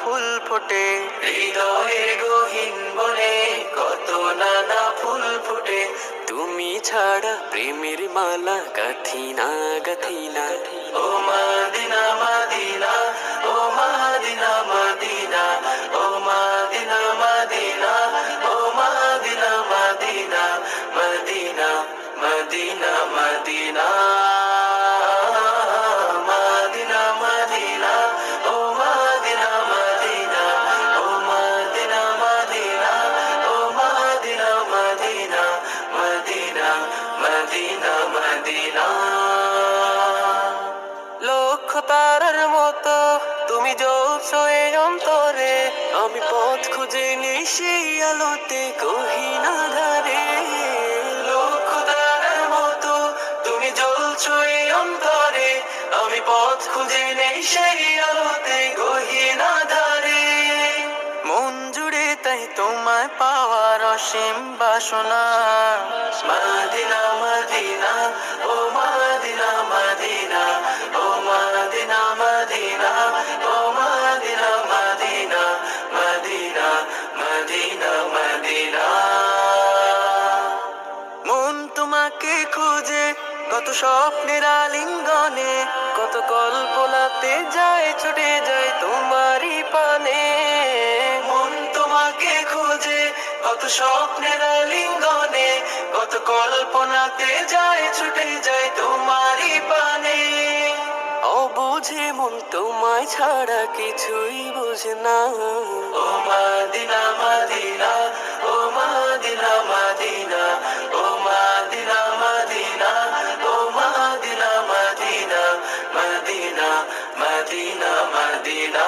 ফুল ফোটে, হৃদয়ের গহীন বনে কত নানা ফুল ফোটে। তুমি ছাড়া প্রেমের মালা গাথি না গাথি না। ও মাদিনা মাদিনা, ও মাদিনা মাদিনা, ও মাদিনা মাদিনা, ও Medina Medina, Medina Medina Medina, Medina Medina, ও মদিনা মদিনা, ও মদিনা মদিনা, ও Medina Medina, Medina Medina Medina. লক্ষ তারার মতো তুমি জ্বলছো এই অন্তরে, আমি পথ খুঁজে নেই সেই আলোতে গহীন ধারে। লক্ষ তারার মতো তুমি জ্বলছো এই অন্তরে, আমি পথ খুঁজে নেই সেই আলোতে গহীন ধারে। মন জুড়ে তাই তোমায় পাওয়ার অসীম বাসনা। মদিনা মদিনা, ও মদিনা মদিনা, ও মদিনা মদিনা, ও Medina Medina, Medina Medina Medina. মন তোমাকে খুঁজে কত স্বপ্নের আলিঙ্গনে, কত কল্পনাতে যায় ছুটে যায় তোমারই পানে। মন তোমাকে খুঁজে কত স্বপ্নের আলিঙ্গনে, কত কল্পনাতে যায় ছুটে যায় তোমারই পানে। অবুঝে মন তোমায় ছাড়া কিছুই বোঝে না। ও মদিনা মদিনা, ও মদিনা মদিনা, ও মদিনা মদিনা, ও Medina Medina, Medina Medina Medina.